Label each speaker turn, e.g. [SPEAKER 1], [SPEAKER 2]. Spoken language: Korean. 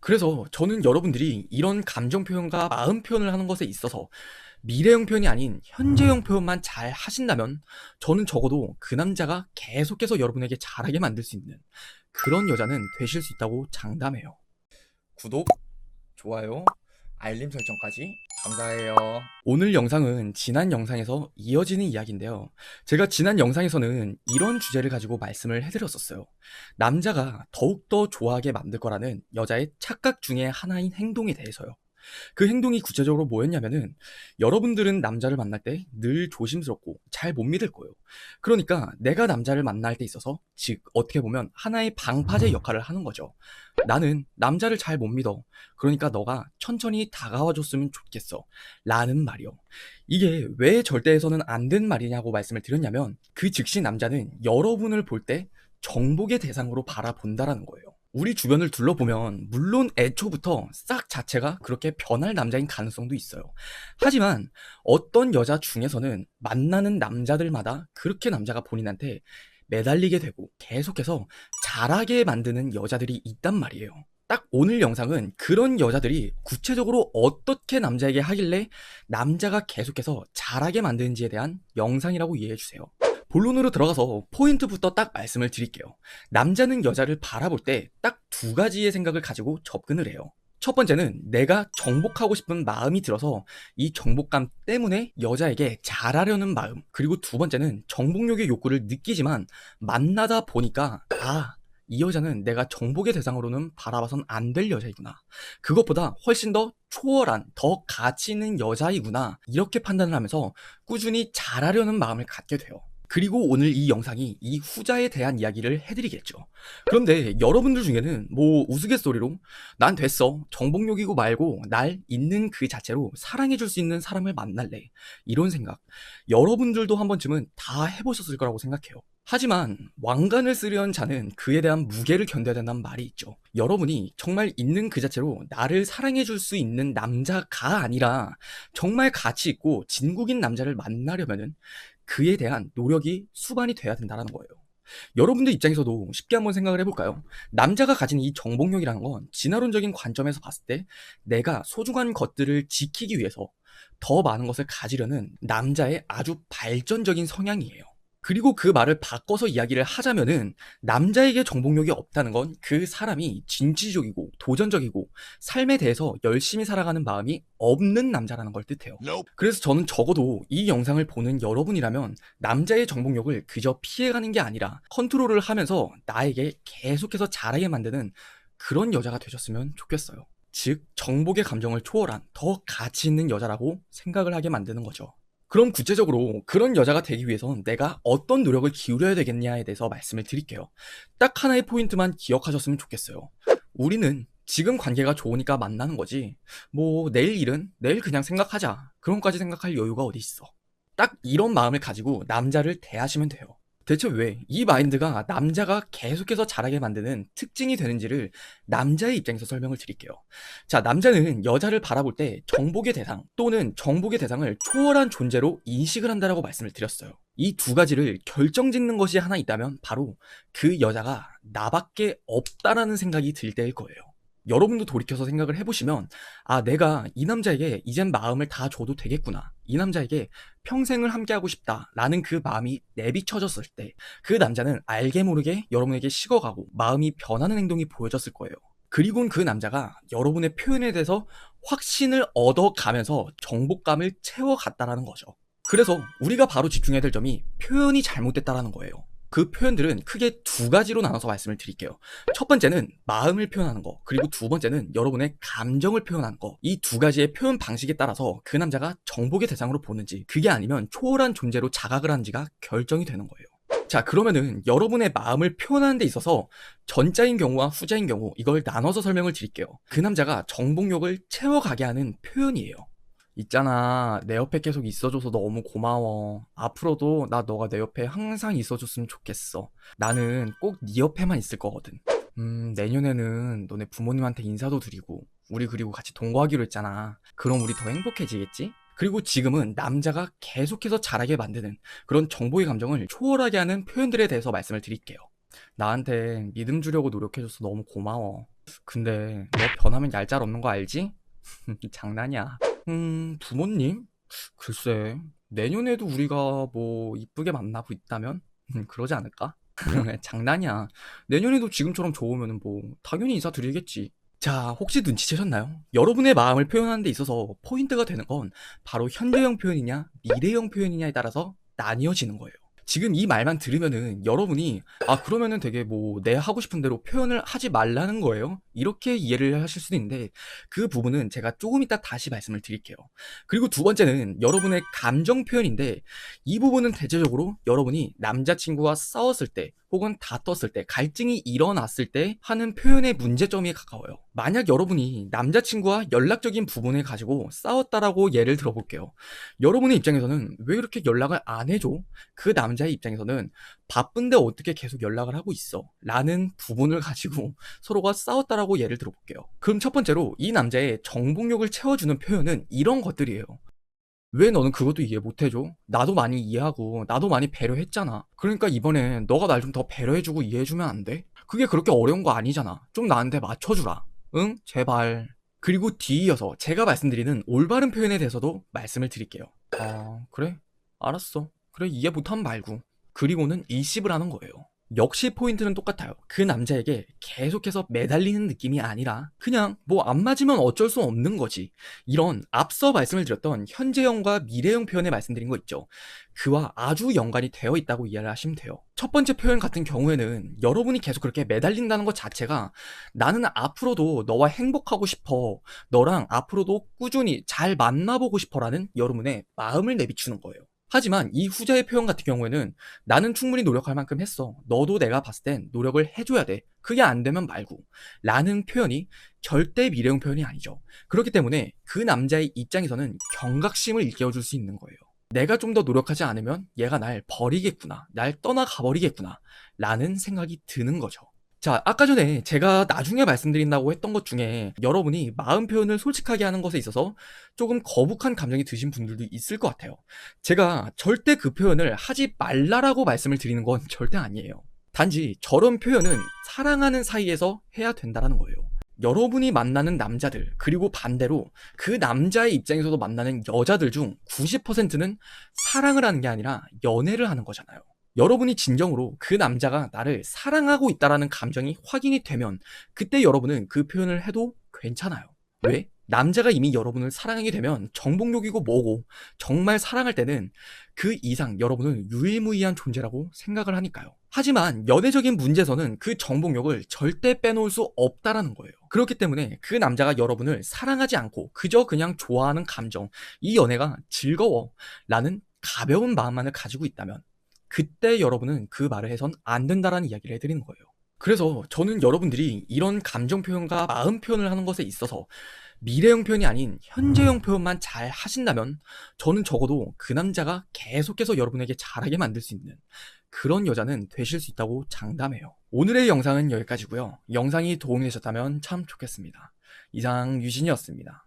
[SPEAKER 1] 그래서 저는 여러분들이 이런 감정 표현과 마음 표현을 하는 것에 있어서 미래형 표현이 아닌 현재형 표현만 잘 하신다면 저는 적어도 그 남자가 계속해서 여러분에게 잘하게 만들 수 있는 그런 여자는 되실 수 있다고 장담해요. 구독, 좋아요, 알림 설정까지 감사해요. 오늘 영상은 지난 영상에서 이어지는 이야기인데요. 제가 지난 영상에서는 이런 주제를 가지고 말씀을 해드렸었어요. 남자가 더욱더 좋아하게 만들 거라는 여자의 착각 중에 하나인 행동에 대해서요. 그 행동이 구체적으로 뭐였냐면은 여러분들은 남자를 만날 때 늘 조심스럽고 잘 못 믿을 거예요. 그러니까 내가 남자를 만날 때 있어서 즉 어떻게 보면 하나의 방파제 역할을 하는 거죠. 나는 남자를 잘 못 믿어. 그러니까 너가 천천히 다가와 줬으면 좋겠어. 라는 말이요. 이게 왜 절대에서는 안 된 말이냐고 말씀을 드렸냐면 그 즉시 남자는 여러분을 볼 때 정복의 대상으로 바라본다라는 거예요. 우리 주변을 둘러보면 물론 애초부터 싹 자체가 그렇게 변할 남자인 가능성도 있어요. 하지만 어떤 여자 중에서는 만나는 남자들마다 그렇게 남자가 본인한테 매달리게 되고 계속해서 잘하게 만드는 여자들이 있단 말이에요. 딱 오늘 영상은 그런 여자들이 구체적으로 어떻게 남자에게 하길래 남자가 계속해서 잘하게 만드는지에 대한 영상이라고 이해해주세요. 본론으로 들어가서 포인트부터 딱 말씀을 드릴게요. 남자는 여자를 바라볼 때 딱 두 가지의 생각을 가지고 접근을 해요. 첫 번째는 내가 정복하고 싶은 마음이 들어서 이 정복감 때문에 여자에게 잘하려는 마음. 그리고 두 번째는 정복욕의 욕구를 느끼지만 만나다 보니까 이 여자는 내가 정복의 대상으로는 바라봐선 안 될 여자이구나. 그것보다 훨씬 더 초월한, 더 가치 있는 여자이구나. 이렇게 판단을 하면서 꾸준히 잘하려는 마음을 갖게 돼요. 그리고 오늘 이 영상이 이 후자에 대한 이야기를 해드리겠죠. 그런데 여러분들 중에는 뭐 우스갯소리로 난 됐어. 정복욕이고 말고 날 있는 그 자체로 사랑해줄 수 있는 사람을 만날래. 이런 생각. 여러분들도 한 번쯤은 다 해보셨을 거라고 생각해요. 하지만 왕관을 쓰려는 자는 그에 대한 무게를 견뎌야 된다는 말이 있죠. 여러분이 정말 있는 그 자체로 나를 사랑해줄 수 있는 남자가 아니라 정말 가치 있고 진국인 남자를 만나려면은 그에 대한 노력이 수반이 돼야 된다는 거예요. 여러분들 입장에서도 쉽게 한번 생각을 해볼까요? 남자가 가진 이 정복력이라는 건 진화론적인 관점에서 봤을 때 내가 소중한 것들을 지키기 위해서 더 많은 것을 가지려는 남자의 아주 발전적인 성향이에요. 그리고 그 말을 바꿔서 이야기를 하자면은 남자에게 정복력이 없다는 건 그 사람이 진취적이고 도전적이고 삶에 대해서 열심히 살아가는 마음이 없는 남자라는 걸 뜻해요. 그래서 저는 적어도 이 영상을 보는 여러분이라면 남자의 정복력을 그저 피해가는 게 아니라 컨트롤을 하면서 나에게 계속해서 잘하게 만드는 그런 여자가 되셨으면 좋겠어요. 즉 정복의 감정을 초월한 더 가치 있는 여자라고 생각을 하게 만드는 거죠. 그럼 구체적으로 그런 여자가 되기 위해선 내가 어떤 노력을 기울여야 되겠냐에 대해서 말씀을 드릴게요. 딱 하나의 포인트만 기억하셨으면 좋겠어요. 우리는 지금 관계가 좋으니까 만나는 거지. 뭐 내일 일은 내일 그냥 생각하자. 그런 것까지 생각할 여유가 어디 있어. 딱 이런 마음을 가지고 남자를 대하시면 돼요. 대체 왜 이 마인드가 남자가 계속해서 잘하게 만드는 특징이 되는지를 남자의 입장에서 설명을 드릴게요. 자, 남자는 여자를 바라볼 때 정복의 대상 또는 정복의 대상을 초월한 존재로 인식을 한다라고 말씀을 드렸어요. 이 두 가지를 결정짓는 것이 하나 있다면 바로 그 여자가 나밖에 없다라는 생각이 들 때일 거예요. 여러분도 돌이켜서 생각을 해보시면 내가 이 남자에게 이젠 마음을 다 줘도 되겠구나. 이 남자에게 평생을 함께하고 싶다라는 그 마음이 내비쳐졌을 때 그 남자는 알게 모르게 여러분에게 식어가고 마음이 변하는 행동이 보여졌을 거예요. 그리고는 그 남자가 여러분의 표현에 대해서 확신을 얻어가면서 정복감을 채워갔다라는 거죠. 그래서 우리가 바로 집중해야 될 점이 표현이 잘못됐다라는 거예요. 그 표현들은 크게 두 가지로 나눠서 말씀을 드릴게요. 첫 번째는 마음을 표현하는 거, 그리고 두 번째는 여러분의 감정을 표현하는 거. 이 두 가지의 표현 방식에 따라서 그 남자가 정복의 대상으로 보는지, 그게 아니면 초월한 존재로 자각을 하는지가 결정이 되는 거예요. 자, 그러면은 여러분의 마음을 표현하는 데 있어서 전자인 경우와 후자인 경우 이걸 나눠서 설명을 드릴게요. 그 남자가 정복욕을 채워가게 하는 표현이에요. 있잖아, 내 옆에 계속 있어줘서 너무 고마워. 앞으로도 너가 내 옆에 항상 있어줬으면 좋겠어. 나는 꼭 네 옆에만 있을 거거든. 내년에는 너네 부모님한테 인사도 드리고 우리 그리고 같이 동거하기로 했잖아. 그럼 우리 더 행복해지겠지? 그리고 지금은 남자가 계속해서 잘하게 만드는 그런 정보의 감정을 초월하게 하는 표현들에 대해서 말씀을 드릴게요. 나한테 믿음 주려고 노력해줘서 너무 고마워. 근데 너 변하면 얄짤 없는 거 알지? 장난이야. 부모님? 글쎄, 내년에도 우리가 뭐 이쁘게 만나고 있다면? 그러지 않을까? 장난이야. 내년에도 지금처럼 좋으면 뭐 당연히 인사드리겠지. 자, 혹시 눈치채셨나요? 여러분의 마음을 표현하는 데 있어서 포인트가 되는 건 바로 현재형 표현이냐 미래형 표현이냐에 따라서 나뉘어지는 거예요. 지금 이 말만 들으면은 여러분이 그러면은 되게 뭐 내 하고 싶은 대로 표현을 하지 말라는 거예요. 이렇게 이해를 하실 수도 있는데 그 부분은 제가 조금 이따 다시 말씀을 드릴게요. 그리고 두 번째는 여러분의 감정 표현인데 이 부분은 대체적으로 여러분이 남자친구와 싸웠을 때 혹은 다퉜을 때 갈등이 일어났을 때 하는 표현의 문제점이 가까워요. 만약 여러분이 남자친구와 연락적인 부분을 가지고 싸웠다라고 예를 들어볼게요. 여러분의 입장에서는 왜 이렇게 연락을 안 해줘? 그 남자의 입장에서는 바쁜데 어떻게 계속 연락을 하고 있어? 라는 부분을 가지고 서로가 싸웠다라고 예를 들어볼게요. 그럼 첫 번째로 이 남자의 정복력을 채워주는 표현은 이런 것들이에요. 왜 너는 그것도 이해 못해줘? 나도 많이 이해하고 나도 많이 배려했잖아. 그러니까 이번엔 너가 날 좀 더 배려해주고 이해해주면 안 돼? 그게 그렇게 어려운 거 아니잖아. 좀 나한테 맞춰주라. 응? 제발. 그리고 뒤이어서 제가 말씀드리는 올바른 표현에 대해서도 말씀을 드릴게요. 그래? 알았어. 그래, 이해 못하면 말고. 그리고는 일십을 하는 거예요. 역시 포인트는 똑같아요. 그 남자에게 계속해서 매달리는 느낌이 아니라 그냥 뭐 안 맞으면 어쩔 수 없는 거지. 이런 앞서 말씀을 드렸던 현재형과 미래형 표현에 말씀드린 거 있죠. 그와 아주 연관이 되어 있다고 이해를 하시면 돼요. 첫 번째 표현 같은 경우에는 여러분이 계속 그렇게 매달린다는 것 자체가 나는 앞으로도 너와 행복하고 싶어. 너랑 앞으로도 꾸준히 잘 만나보고 싶어라는 여러분의 마음을 내비추는 거예요. 하지만 이 후자의 표현 같은 경우에는 나는 충분히 노력할 만큼 했어. 너도 내가 봤을 땐 노력을 해줘야 돼. 그게 안 되면 말고. 라는 표현이 절대 미래형 표현이 아니죠. 그렇기 때문에 그 남자의 입장에서는 경각심을 일깨워줄 수 있는 거예요. 내가 좀 더 노력하지 않으면 얘가 날 버리겠구나. 날 떠나가 버리겠구나. 라는 생각이 드는 거죠. 자, 아까 전에 제가 나중에 말씀드린다고 했던 것 중에 여러분이 마음 표현을 솔직하게 하는 것에 있어서 조금 거북한 감정이 드신 분들도 있을 것 같아요. 제가 절대 그 표현을 하지 말라라고 말씀을 드리는 건 절대 아니에요. 단지 저런 표현은 사랑하는 사이에서 해야 된다라는 거예요. 여러분이 만나는 남자들, 그리고 반대로 그 남자의 입장에서도 만나는 여자들 중 90%는 사랑을 하는 게 아니라 연애를 하는 거잖아요. 여러분이 진정으로 그 남자가 나를 사랑하고 있다라는 감정이 확인이 되면 그때 여러분은 그 표현을 해도 괜찮아요. 왜? 남자가 이미 여러분을 사랑하게 되면 정복력이고 뭐고 정말 사랑할 때는 그 이상 여러분은 유일무이한 존재라고 생각을 하니까요. 하지만 연애적인 문제에서는 그 정복력을 절대 빼놓을 수 없다라는 거예요. 그렇기 때문에 그 남자가 여러분을 사랑하지 않고 그저 그냥 좋아하는 감정, 이 연애가 즐거워 라는 가벼운 마음만을 가지고 있다면 그때 여러분은 그 말을 해선 안 된다라는 이야기를 해드리는 거예요. 그래서 저는 여러분들이 이런 감정 표현과 마음 표현을 하는 것에 있어서 미래형 표현이 아닌 현재형 표현만 잘 하신다면 저는 적어도 그 남자가 계속해서 여러분에게 잘하게 만들 수 있는 그런 여자는 되실 수 있다고 장담해요. 오늘의 영상은 여기까지고요. 영상이 도움이 되셨다면 참 좋겠습니다. 이상 유진이었습니다.